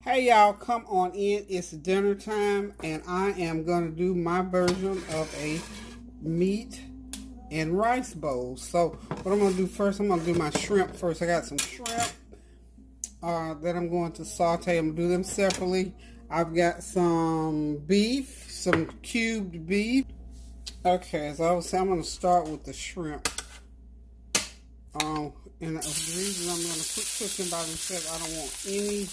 Hey y'all, come on in. It's dinner time and I am going to do my version of a meat and rice bowl. So what I'm going to do first, I'm going to do my shrimp first. I got some shrimp that I'm going to saute. I'm going to do them separately. I've got some beef, some cubed beef. Okay, as I was saying, I'm going to start with the shrimp. And the reason I'm going to quit cooking by themselves, I don't want any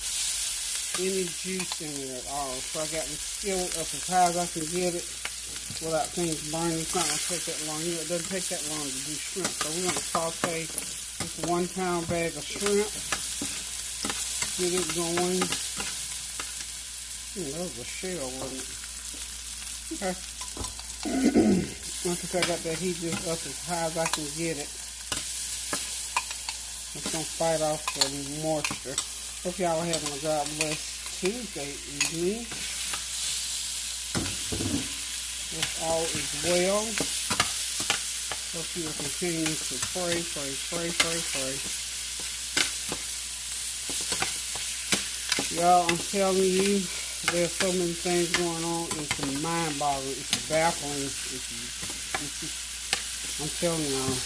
juice in it at all. So I got the skillet up as high as I can get it without things burning. It's not going to take that long. You know, it doesn't take that long to do shrimp. So we're going to saute this 1 pound bag of shrimp. Get it going. That was a shell, wasn't it? Okay. Like I said, I got that heat just up as high as I can get it. It's going to fight off the moisture. Hope y'all are having a God bless Tuesday evening. If all is well, hope you will continue to pray. Y'all, I'm telling you, there's so many things going on. It's mind-boggling. It's baffling. I'm telling y'all,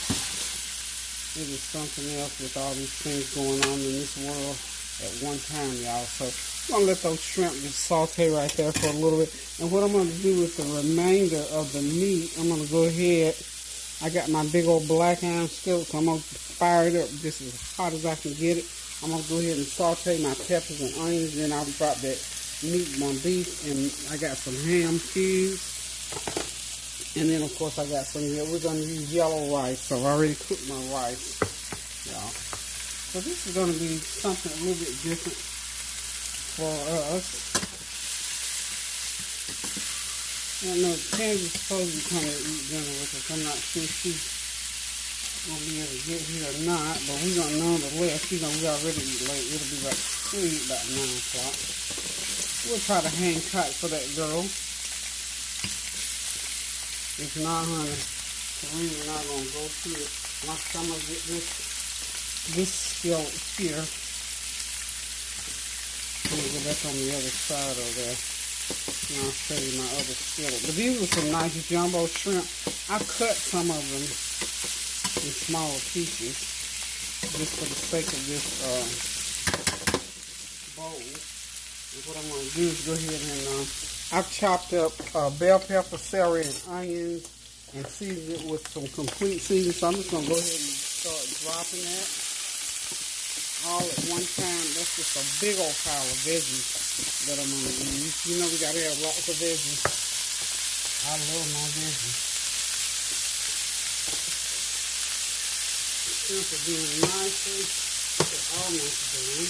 it is something else with all these things going on in this world at one time, y'all. So I'm going to let those shrimp just saute right there for a little bit. And what I'm going to do with the remainder of the meat, I'm going to go ahead. I got my big old black iron skillet, so I'm going to fire it up just as hot as I can get it. I'm going to go ahead and saute my peppers and onions. Then I'll drop that meat, my beef, and I got some ham cubes. And then, of course, I got some, we're going to use yellow rice. So I've already cooked my rice, y'all. So this is going to be something a little bit different for us. I don't know, Tandy's supposed to be coming to eat dinner with us. I'm not sure she's going to be able to get here or not, but we're going to nonetheless, we already eat late. It'll be like, we'll eat about 9 o'clock. We'll try to hang tight for that girl. If not, honey, Serena's not going to go through it. Like I'm going to get this skillet here. I'm going to go back on the other side of there. And I'll show you my other skillet. But these are some nice jumbo shrimp. I cut some of them in smaller pieces just for the sake of this bowl. And what I'm going to do is go ahead and I've chopped up bell pepper, celery, and onions and seasoned it with some complete seasoning. So I'm just going to go ahead and start dropping that all at one time. That's just a big old pile of veggies that I'm going to use. You know we got to have lots of veggies. I love my veggies. Shrimp are doing nicely. They're almost done.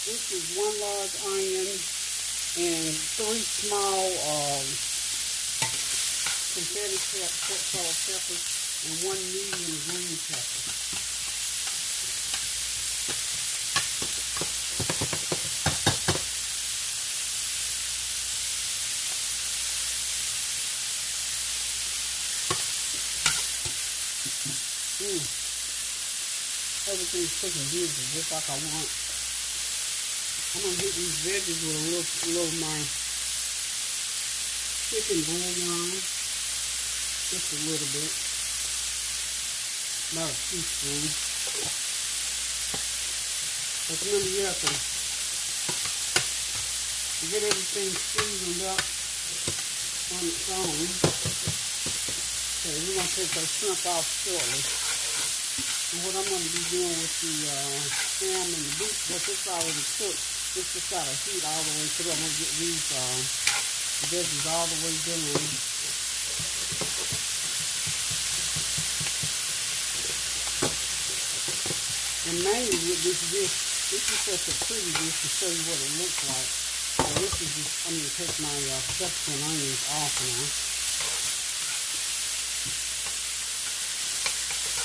This is 1 large onion and 3 small confetti color peppers and 1 medium green pepper. Everything's cooking beautiful, just like I want. I'm going to hit these veggies with a little of my chicken bouillon. Just a little bit. About a teaspoon. But remember, you have to get everything seasoned up on its own. Okay, we're going to take those shrimp off shortly. And what I'm going to be doing with the ham and the beef, because it's already cooked, it's just got to heat all the way through. I'm going to get these veggies all the way done. And mainly with this dish, this is such a pretty dish to show you what it looks like. So this is just, I'm going to take my peppers and onions off now.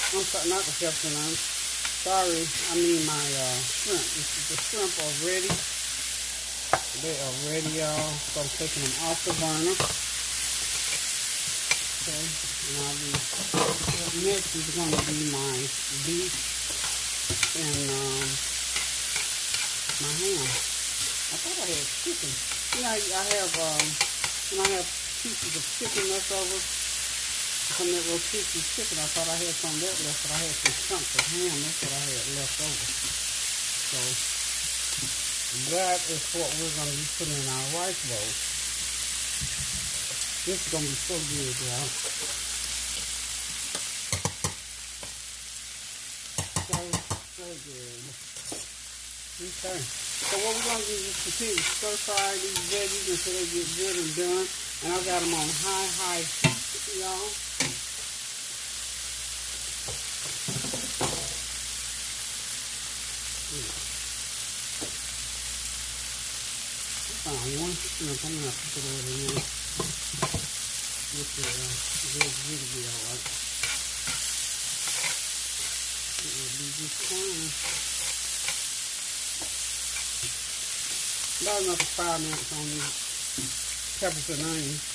I'm sorry, not the peppers and onions. Sorry, I mean my shrimp. The shrimp are ready. They are ready, y'all. So I'm taking them off the burner. So Okay, and I'll be, what next is going to be my beef and my ham. I thought I had chicken. You know, I have, when I have pieces of chicken left over from that rotisserie chicken, I thought I had some of that left, but I had some chunks of ham. That's what I had left over. So that is what we're going to be putting in our rice bowl. This is going to be so good, y'all. So good. Okay. So what we're going to do is just continue to stir fry these veggies until they get good and done. And I've got them on high heat, y'all. One shrimp, I'm going to have to put it over here. With the veggies, it'll be alright. It will be just fine. About another 5 minutes on these peppers and onions.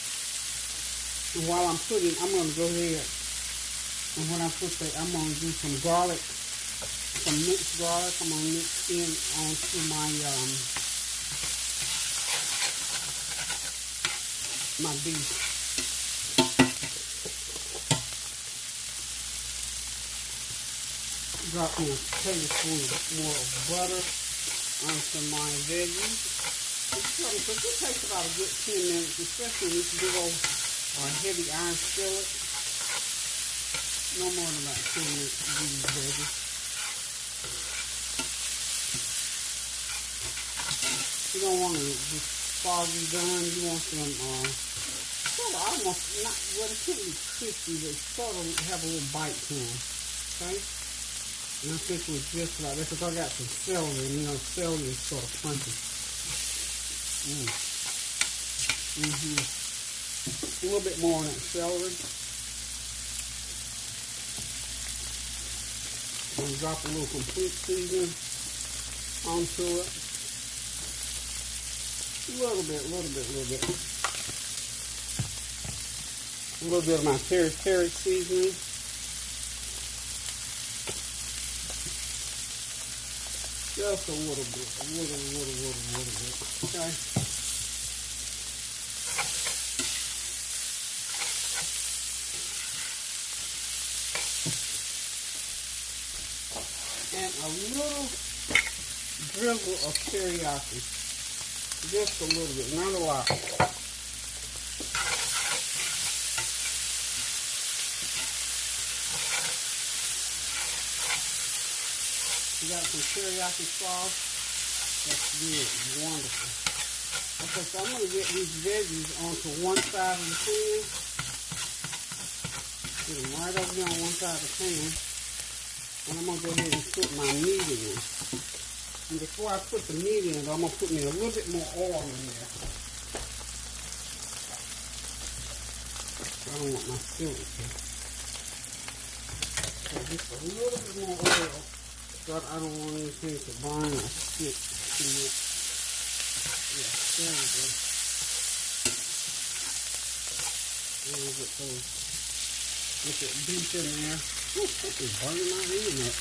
And while I'm putting, I'm going to go ahead and when I put that, I'm going to do some garlic, some mixed garlic. I'm going to mix in onto my my beef. Drop in a tablespoon more of butter onto my veggies. But this takes about a good 10 minutes, especially in this big old heavy iron skillet. No more than about 10 minutes to do these veggies. You don't want to just foggy done. You want them sort of almost not, well, it couldn't be crispy, but sort of have a little bite to them. Okay? And I think we're just like that because I got some celery, and you know, celery is sort of crunchy. A little bit more on that celery. And drop a little complete seasoning onto it. A little bit. A little bit of my peri-peri seasoning. Just a little bit. Okay. And a little drizzle of teriyaki. Just a little bit, not a lot. You got some teriyaki sauce. That's good, wonderful. Okay, so I'm going to get these veggies onto one side of the pan. Get them right over here on one side of the pan. And I'm going to go ahead and put my meat in. And before I put the meat in, I'm going to put me a little bit more oil in there. I don't want my skillet to. So just a little bit more oil. But I don't want anything to burn or stick to it. Yeah, there we go. And we'll get those, get that beef in there. Ooh, that is burning my hand up.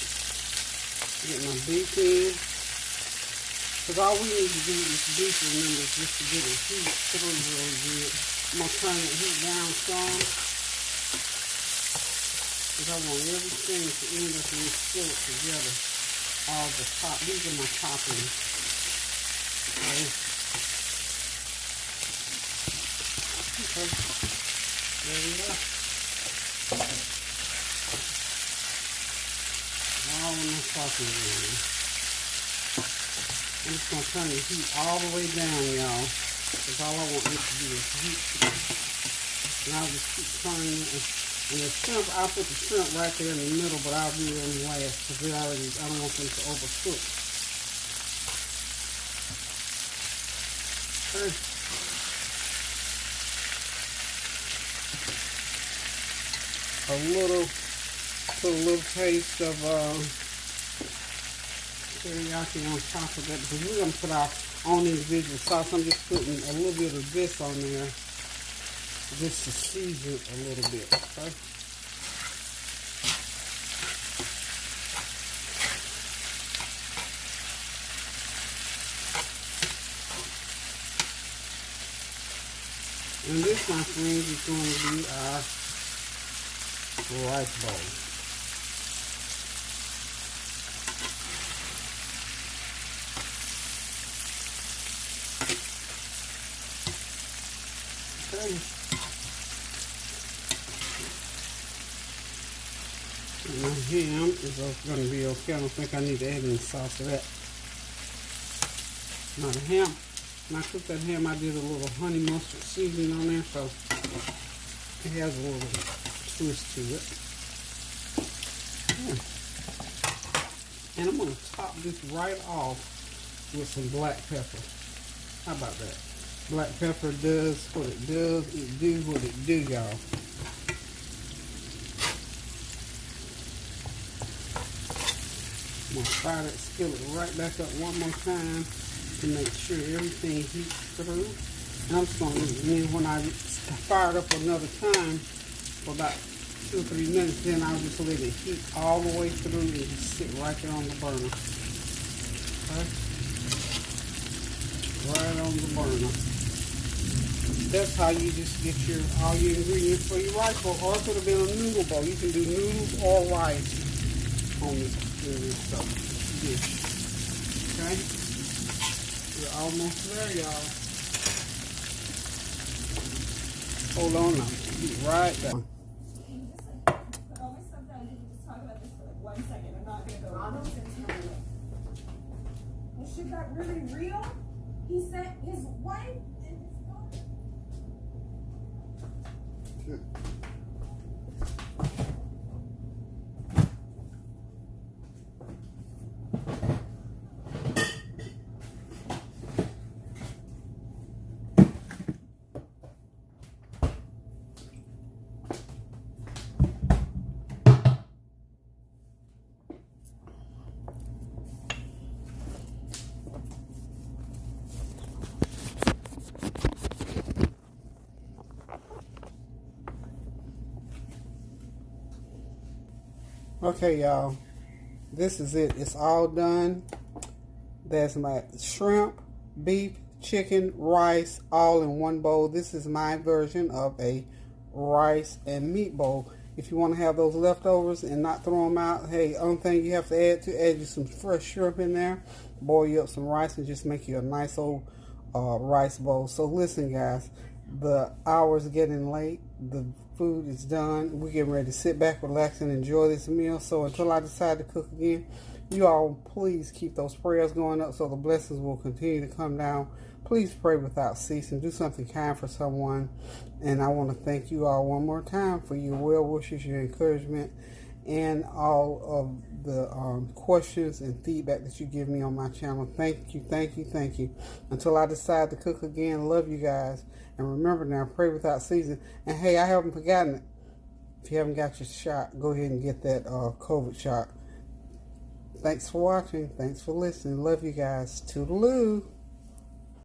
Get my beef in. Because all we need to do with this beef, remember, is just to get it heat through really good. I'm going to turn the heat down some. Because I want everything to end up in this skillet together. All the top, these are my toppings. Okay. There we go. All of my toppings in. I'm just going to turn the heat all the way down, y'all. Because all I want this to do is heat. And I'll just keep turning it. And the shrimp, I'll put the shrimp right there in the middle, but I'll do it in last because I don't want them to overcook. Okay. Put a little taste of teriyaki on top of that because we're going to put our own individual sauce. I'm just putting a little bit of this on there. just to season it a little bit, okay? And this, my friends, is going to be our rice bowl. Okay. And my ham is going to be okay. I don't think I need to add any sauce to that. Now the ham, when I cooked that ham, I did a little honey mustard seasoning on there, so it has a little twist to it. Yeah. And I'm going to top this right off with some black pepper. How about that? Black pepper does what it does. It do what it do, y'all. I'm going to fire that skillet right back up one more time to make sure everything heats through. And I'm just going to leave it. When I fire it up another time for about 2 or 3 minutes, then I'll just let it heat all the way through and just sit right there on the burner. Okay? Right on the burner. That's how you just get all your ingredients for your rice bowl. Or it could have been a noodle bowl. You can do noodles or rice on this dish. Okay? We're almost there, y'all. Hold on now. Be right back. Put all my stuff down. We can just talk about this for like 1 second. I'm not going to go on this entirely. Is shit that really real? He sent his wife and his daughter. Sure. Okay, y'all, this is it. It's all done. There's my shrimp, beef, chicken, rice, all in one bowl. This is my version of a rice and meat bowl. If you want to have those leftovers and not throw them out, hey, only thing you have to add you some fresh shrimp in there, boil you up some rice, and just make you a nice old rice bowl. So listen, guys, the hour's getting late. The food is done. We're getting ready to sit back, relax, and enjoy this meal. So until I decide to cook again, you all please keep those prayers going up so the blessings will continue to come down. Please pray without ceasing. Do something kind for someone. And I want to thank you all one more time for your well wishes, your encouragement, and all of the questions and feedback that you give me on my channel. Thank you, thank you, thank you. Until I decide to cook again, love you guys. And remember now, pray without ceasing. And hey, I haven't forgotten it. If you haven't got your shot, go ahead and get that COVID shot. Thanks for watching. Thanks for listening. Love you guys. Toodaloo.